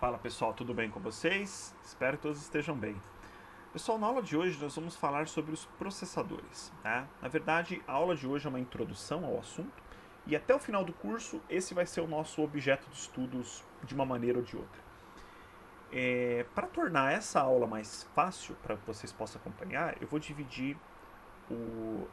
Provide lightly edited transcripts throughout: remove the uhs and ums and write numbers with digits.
Fala pessoal, tudo bem com vocês? Espero que todos estejam bem. Pessoal, na aula de hoje nós vamos falar sobre os processadores. Tá? Na verdade, a aula de hoje é uma introdução ao assunto e até o final do curso esse vai ser o nosso objeto de estudos de uma maneira ou de outra. Para tornar essa aula mais fácil para que vocês possam acompanhar, eu vou dividir o,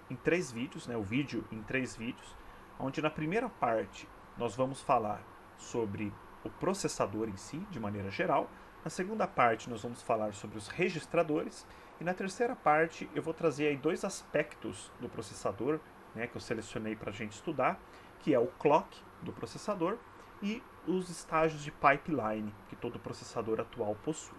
em três vídeos, o vídeo em três vídeos, onde na primeira parte nós vamos falar sobre o processador em si, de maneira geral. Na segunda parte nós vamos falar sobre os registradores. E na terceira parte eu vou trazer aí dois aspectos do processador, que eu selecionei para a gente estudar, que é o clock do processador e os estágios de pipeline que todo processador atual possui.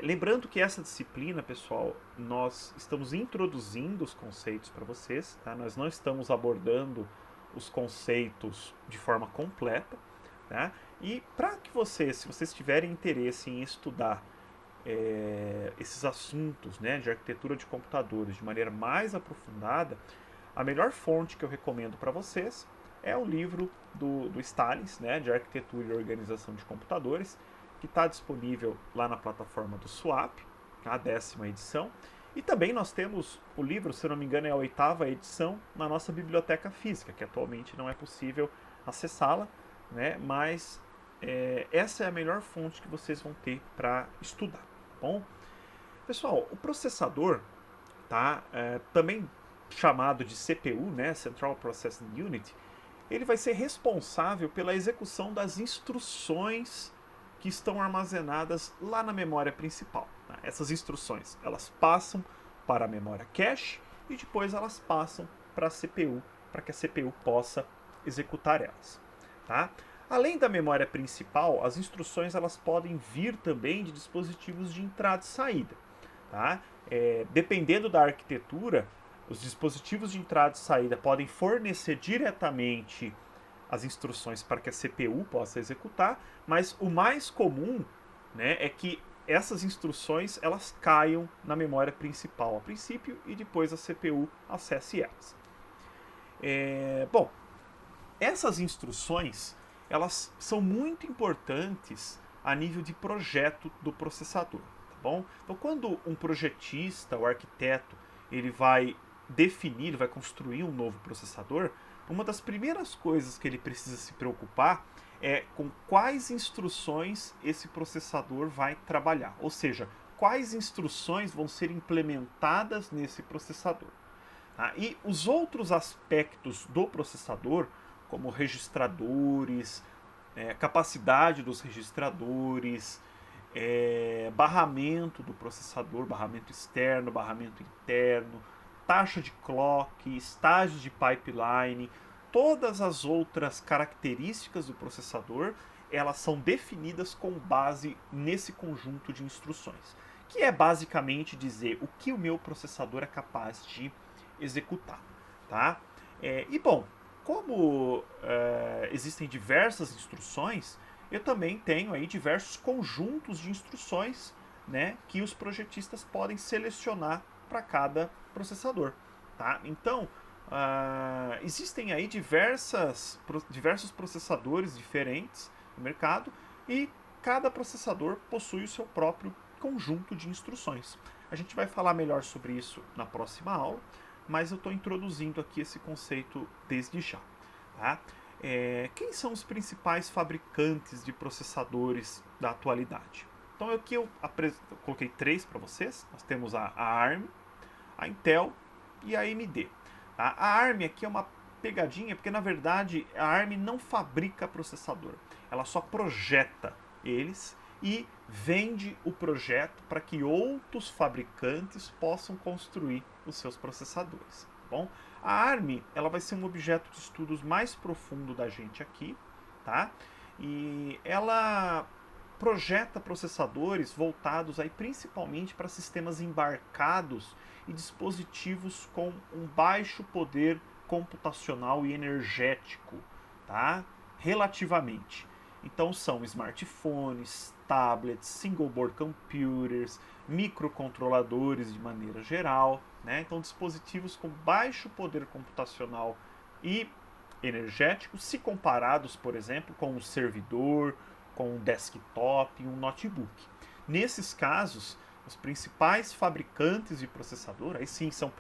Lembrando que essa disciplina, pessoal, nós estamos introduzindo os conceitos para vocês, tá? Nós não estamos abordando os conceitos de forma completa, tá? E para que vocês, se vocês tiverem interesse em estudar esses assuntos, de arquitetura de computadores de maneira mais aprofundada, a melhor fonte que eu recomendo para vocês é o livro do Stalins, de arquitetura e organização de computadores, que está disponível lá na plataforma do Swap, a 10ª edição. E também nós temos o livro, se não me engano, é a 8ª edição na nossa biblioteca física, que atualmente não é possível acessá-la, mas essa é a melhor fonte que vocês vão ter para estudar. Bom, pessoal, o processador, tá, também chamado de CPU, Central Processing Unit, ele vai ser responsável pela execução das instruções que estão armazenadas lá na memória principal. Tá? Essas instruções, elas passam para a memória cache e depois elas passam para a CPU, para que a CPU possa executar elas. Tá? Além da memória principal, as instruções elas podem vir também de dispositivos de entrada e saída. Tá? Dependendo da arquitetura, os dispositivos de entrada e saída podem fornecer diretamente as instruções para que a CPU possa executar, mas o mais comum, é que essas instruções elas caiam na memória principal a princípio e depois a CPU acesse elas. Bom, essas instruções elas são muito importantes a nível de projeto do processador, tá bom? Então, quando um projetista, o arquiteto, ele vai definir, ele vai construir um novo processador, uma das primeiras coisas que ele precisa se preocupar é com quais instruções esse processador vai trabalhar, ou seja, quais instruções vão ser implementadas nesse processador. Tá? E os outros aspectos do processador, como registradores, capacidade dos registradores, barramento do processador, barramento externo, barramento interno, taxa de clock, estágios de pipeline, todas as outras características do processador, elas são definidas com base nesse conjunto de instruções, que é basicamente dizer o que o meu processador é capaz de executar. Tá? E bom, como existem diversas instruções, eu também tenho aí diversos conjuntos de instruções, que os projetistas podem selecionar para cada processador. Tá? Então, existem aí diversos processadores diferentes no mercado e cada processador possui o seu próprio conjunto de instruções. A gente vai falar melhor sobre isso na próxima aula, mas eu estou introduzindo aqui esse conceito desde já. Tá? Quem são os principais fabricantes de processadores da atualidade? Então aqui eu coloquei três para vocês. Nós temos a ARM, a Intel e a AMD. Tá? A ARM aqui é uma pegadinha, porque na verdade a ARM não fabrica processador, ela só projeta eles e vende o projeto para que outros fabricantes possam construir os seus processadores. Tá bom? A ARM ela vai ser um objeto de estudos mais profundo da gente aqui, tá? E ela projeta processadores voltados aí principalmente para sistemas embarcados e dispositivos com um baixo poder computacional e energético, tá? Relativamente. Então são smartphones, tablets, single board computers, microcontroladores de maneira geral, Então dispositivos com baixo poder computacional e energético, se comparados, por exemplo, com um servidor, com um desktop e um notebook. Nesses casos, os principais fabricantes de processador, aí sim são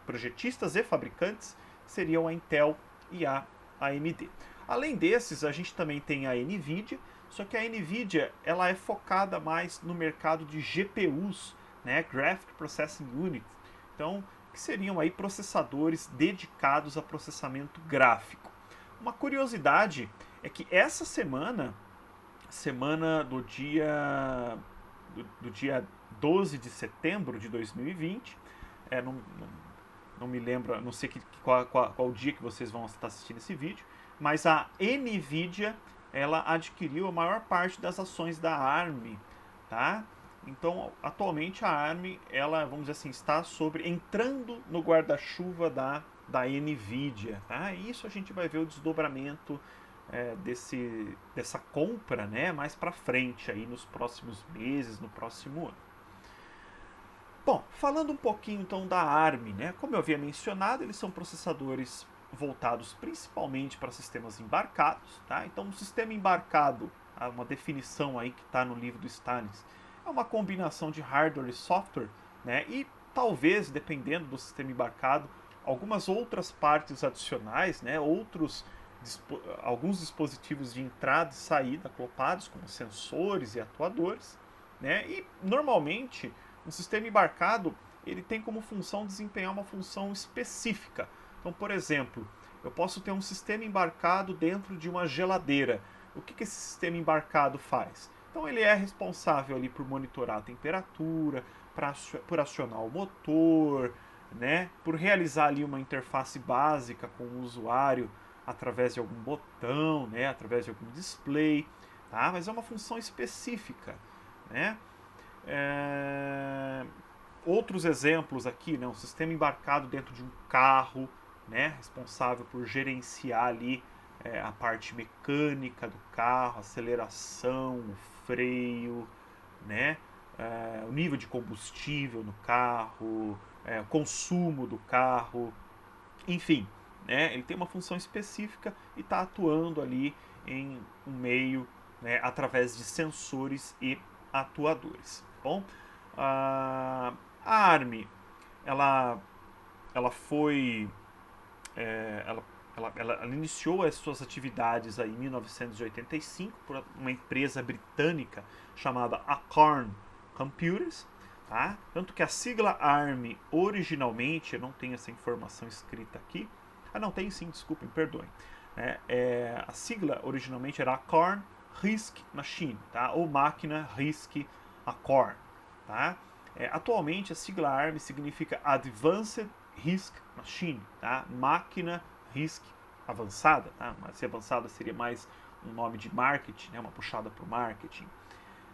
projetistas e fabricantes, seriam a Intel e a AMD. Além desses, a gente também tem a NVIDIA, só que a NVIDIA ela é focada mais no mercado de GPUs, né, Graphic Processing Unit, então, que seriam aí processadores dedicados a processamento gráfico. Uma curiosidade é que essa semana do dia 12 de setembro de 2020, não me lembro, não sei qual dia que vocês vão estar assistindo esse vídeo, mas a NVIDIA ela adquiriu a maior parte das ações da ARM, tá? Então, atualmente a ARM, ela, vamos dizer assim, está entrando no guarda-chuva da NVIDIA, tá? E isso a gente vai ver o desdobramento dessa compra, né, mais para frente aí nos próximos meses, no próximo ano. Bom, falando um pouquinho então da ARM, né, como eu havia mencionado, eles são processadores voltados principalmente para sistemas embarcados, tá? Então, um sistema embarcado, uma definição aí que está no livro do Stalins, é uma combinação de hardware e software, né? E talvez, dependendo do sistema embarcado, algumas outras partes adicionais, né? Alguns dispositivos de entrada e saída acoplados, como sensores e atuadores, né? E normalmente um sistema embarcado ele tem como função desempenhar uma função específica. Então, por exemplo, eu posso ter um sistema embarcado dentro de uma geladeira. O que esse sistema embarcado faz? Então, ele é responsável ali por monitorar a temperatura, por acionar o motor, né? Por realizar ali uma interface básica com o usuário através de algum botão, né? Através de algum display, tá? Mas é uma função específica, né? Outros exemplos aqui, né? Um sistema embarcado dentro de um carro, né, responsável por gerenciar ali a parte mecânica do carro, aceleração, o freio, né, o nível de combustível no carro, o consumo do carro, enfim, né, ele tem uma função específica e está atuando ali em um meio, né, através de sensores e atuadores. Bom, a ARM, ela foi ela iniciou as suas atividades aí em 1985 por uma empresa britânica chamada Acorn Computers, tá? Tanto que a sigla ARM originalmente, eu não tenho essa informação escrita aqui, não, tem sim, desculpem, perdoem, a sigla originalmente era Acorn RISC Machine, tá? Ou máquina RISC Acorn, tá? Atualmente a sigla ARM significa Advanced RISC Machine, tá? Máquina RISC avançada, tá? Mas se avançada seria mais um nome de marketing, né? Uma puxada para o marketing,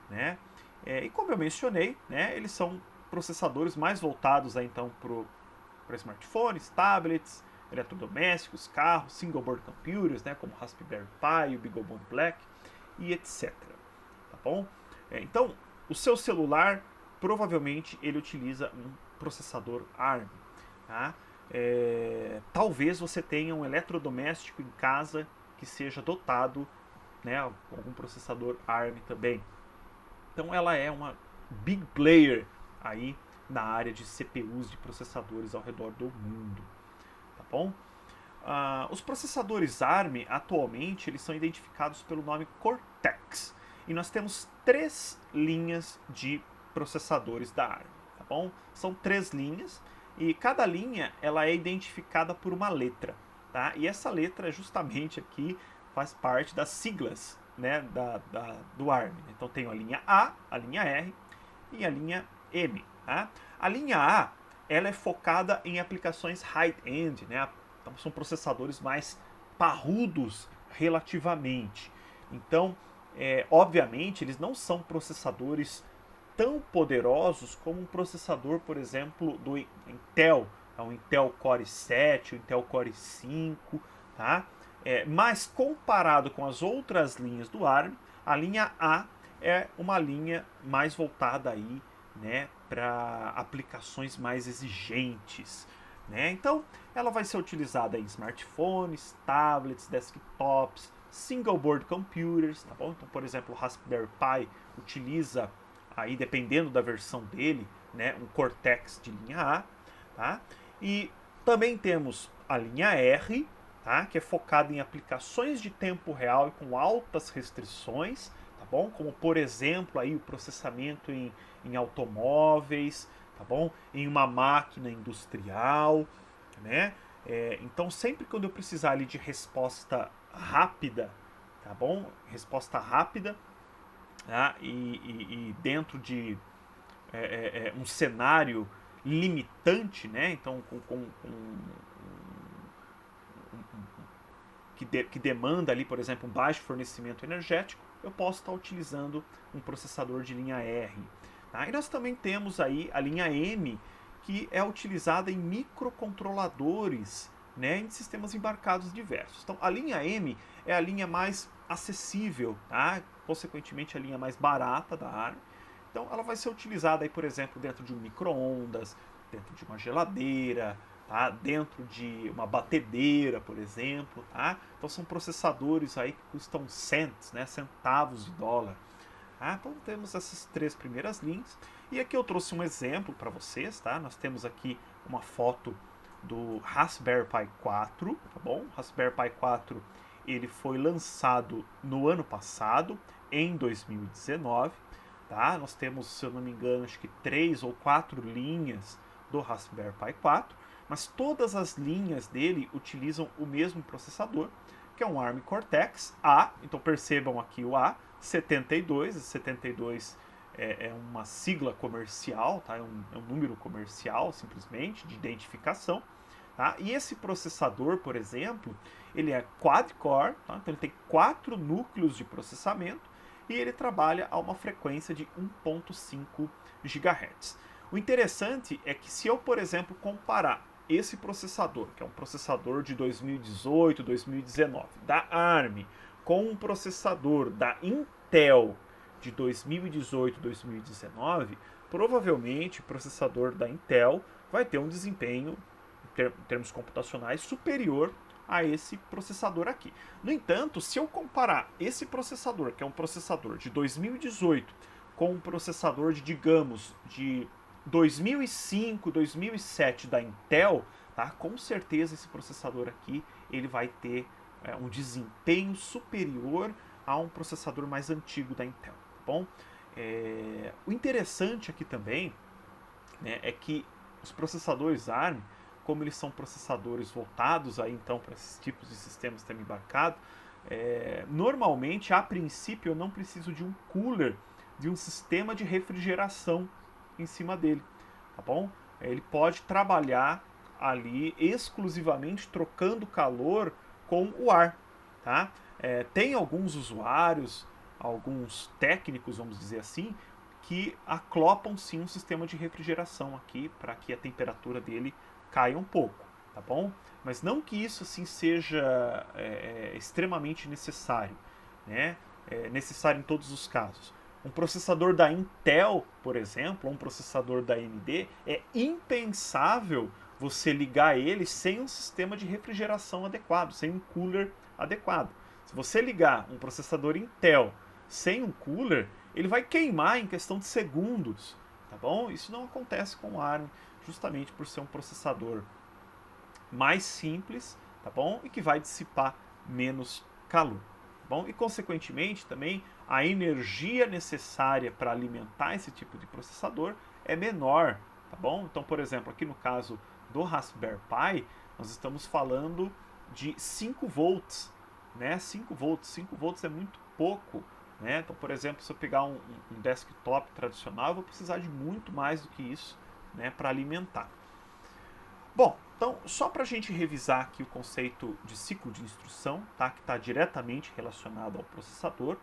né? E como eu mencionei, né? Eles são processadores mais voltados aí, então para smartphones, tablets, eletrodomésticos, carros, single board computers, né? Como Raspberry Pi, o BeagleBone Black e etc. Tá bom? Então, o seu celular provavelmente ele utiliza um processador ARM. Tá? Talvez você tenha um eletrodoméstico em casa que seja dotado, né, com algum processador ARM também. Então ela é uma big player aí na área de CPUs, de processadores ao redor do mundo. Tá bom? Os processadores ARM atualmente eles são identificados pelo nome Cortex. E nós temos 3 linhas de processadores da ARM. Tá bom? São 3 linhas. E cada linha ela é identificada por uma letra, tá? E essa letra justamente aqui faz parte das siglas, né, do ARM. Então tem a linha A, a linha R e a linha M. Tá? A linha A ela é focada em aplicações high-end, né? Então são processadores mais parrudos relativamente. Então, obviamente, eles não são processadores tão poderosos como um processador, por exemplo, do Intel, um Intel Core 7, um Intel Core 5, tá? Mas comparado com as outras linhas do ARM, a linha A é uma linha mais voltada aí, né, para aplicações mais exigentes, né? Então, ela vai ser utilizada em smartphones, tablets, desktops, single board computers, tá bom? Então, por exemplo, o Raspberry Pi utiliza, aí dependendo da versão dele, né, um Cortex de linha A, tá? E também temos a linha R, tá? Que é focada em aplicações de tempo real e com altas restrições, tá bom? Como, por exemplo, aí o processamento em automóveis, tá bom? Em uma máquina industrial, né? Então, sempre quando eu precisar ali de resposta rápida, tá bom? Resposta rápida, tá? E dentro de um cenário limitante, né? Então, que demanda ali, por exemplo, um baixo fornecimento energético, eu posso estar utilizando um processador de linha R. Tá? E nós também temos aí a linha M, que é utilizada em microcontroladores, né, em sistemas embarcados diversos. Então, a linha M é a linha mais acessível, tá? Consequentemente, a linha mais barata da ARM. Então, ela vai ser utilizada, aí, por exemplo, dentro de um micro-ondas, dentro de uma geladeira, tá? Dentro de uma batedeira, por exemplo. Tá? Então, são processadores aí que custam cents, né, centavos de dólar. Tá? Então, temos essas três primeiras linhas. E aqui eu trouxe um exemplo para vocês. Tá? Nós temos aqui uma foto do Raspberry Pi 4. Tá bom? O Raspberry Pi 4 ele foi lançado no ano passado, em 2019. Tá? Nós temos, se eu não me engano, acho que 3 ou 4 linhas do Raspberry Pi 4, mas todas as linhas dele utilizam o mesmo processador, que é um ARM Cortex A. Então percebam aqui o A, 72. 72 é uma sigla comercial, tá? É um número comercial, simplesmente, de identificação. Tá? E esse processador, por exemplo, ele é quad-core, tá? Então ele tem 4 núcleos de processamento, e ele trabalha a uma frequência de 1.5 GHz. O interessante é que se eu, por exemplo, comparar esse processador, que é um processador de 2018, 2019, da ARM, com um processador da Intel de 2018, 2019, provavelmente o processador da Intel vai ter um desempenho, em termos computacionais, superior a esse processador aqui. No entanto, se eu comparar esse processador, que é um processador de 2018, com um processador de, digamos, de 2005, 2007 da Intel, tá? Com certeza esse processador aqui ele vai ter um desempenho superior a um processador mais antigo da Intel. Tá bom? O interessante aqui também, né, é que os processadores ARM, como eles são processadores voltados aí então para esses tipos de sistemas sistema embarcado, normalmente, a princípio, eu não preciso de um cooler, de um sistema de refrigeração em cima dele, tá bom? Ele pode trabalhar ali exclusivamente trocando calor com o ar, tá? Tem alguns usuários, alguns técnicos, vamos dizer assim, que aclopam sim um sistema de refrigeração aqui para que a temperatura dele caia um pouco, tá bom? Mas não que isso assim seja extremamente necessário, né? Necessário em todos os casos. Um processador da Intel, por exemplo, ou um processador da AMD, é impensável você ligar ele sem um sistema de refrigeração adequado, sem um cooler adequado. Se você ligar um processador Intel sem um cooler, ele vai queimar em questão de segundos, tá bom? Isso não acontece com o ARM, justamente por ser um processador mais simples, tá bom? E que vai dissipar menos calor, tá bom? E consequentemente também a energia necessária para alimentar esse tipo de processador é menor, tá bom? Então, por exemplo, aqui no caso do Raspberry Pi, nós estamos falando de 5 volts, né? 5 volts, 5 volts é muito pouco, né? Então, por exemplo, se eu pegar um desktop tradicional, eu vou precisar de muito mais do que isso, né, para alimentar. Bom, então, só para a gente revisar aqui o conceito de ciclo de instrução, tá, que está diretamente relacionado ao processador,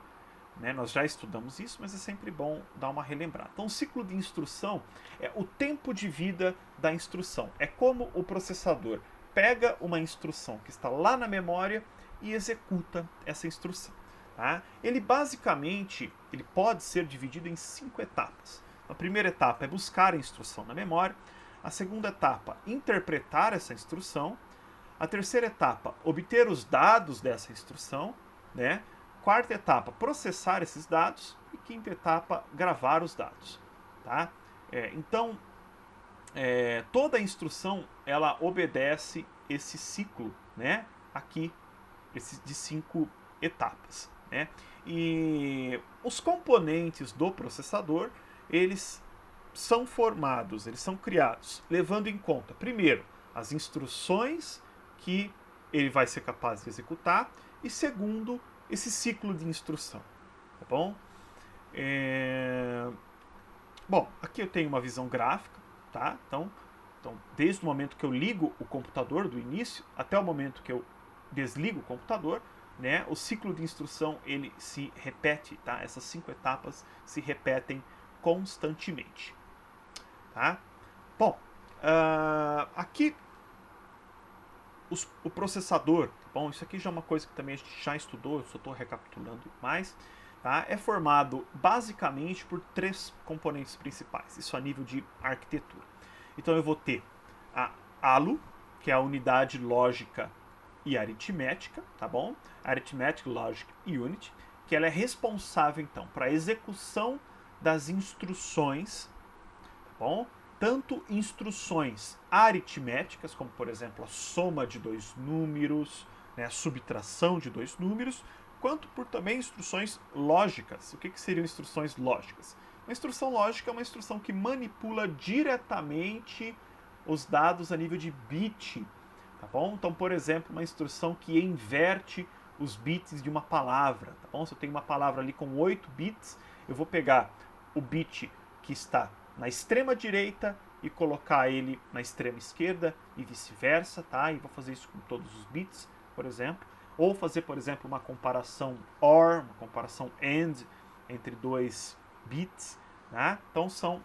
né, nós já estudamos isso, mas é sempre bom dar uma relembrada. Então, o ciclo de instrução é o tempo de vida da instrução. É como o processador pega uma instrução que está lá na memória e executa essa instrução. Tá? Ele basicamente pode ser dividido em 5 etapas. A primeira etapa é buscar a instrução na memória. A segunda etapa, interpretar essa instrução. A terceira etapa, obter os dados dessa instrução. né? Quarta etapa, processar esses dados. E quinta etapa, gravar os dados, tá? Então, toda a instrução, ela obedece esse ciclo, né? Aqui, de 5 etapas, né? E os componentes do processador, eles são formados, eles são criados, levando em conta, primeiro, as instruções que ele vai ser capaz de executar, e segundo, esse ciclo de instrução, tá bom? Bom, aqui eu tenho uma visão gráfica, tá? Então, desde o momento que eu ligo o computador, do início, até o momento que eu desligo o computador, né, o ciclo de instrução ele se repete, tá? Essas 5 etapas se repetem constantemente, tá? Bom, aqui o processador, tá bom? Isso aqui já é uma coisa que também a gente já estudou, eu só estou recapitulando mais. Tá? É formado basicamente por 3 componentes principais, isso a nível de arquitetura. Então eu vou ter a ALU, que é a unidade lógica e aritmética, tá bom? Arithmetic Logic Unit, que ela é responsável então para a execução das instruções, tá bom? Tanto instruções aritméticas, como por exemplo a soma de 2 números, né, a subtração de 2 números, quanto por também instruções lógicas. O que seriam instruções lógicas? Uma instrução lógica é uma instrução que manipula diretamente os dados a nível de bit, tá bom? Então, por exemplo, uma instrução que inverte os bits de uma palavra, tá bom? Se eu tenho uma palavra ali com 8 bits, eu vou pegar o bit que está na extrema direita e colocar ele na extrema esquerda e vice-versa, tá? E vou fazer isso com todos os bits, por exemplo. Ou fazer, por exemplo, uma comparação OR, uma comparação AND entre 2 bits, né? Então são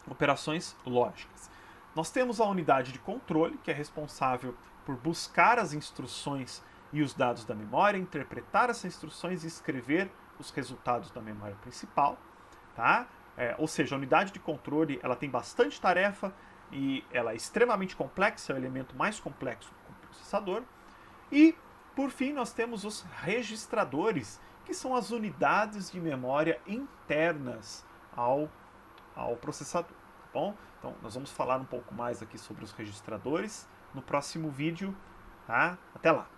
operações lógicas. Nós temos a unidade de controle, que é responsável por buscar as instruções e os dados da memória, interpretar essas instruções e escrever os resultados da memória principal, tá? Ou seja, a unidade de controle ela tem bastante tarefa e ela é extremamente complexa, é o elemento mais complexo do processador. E, por fim, nós temos os registradores, que são as unidades de memória internas ao processador, tá bom? Então, nós vamos falar um pouco mais aqui sobre os registradores no próximo vídeo, tá? Até lá!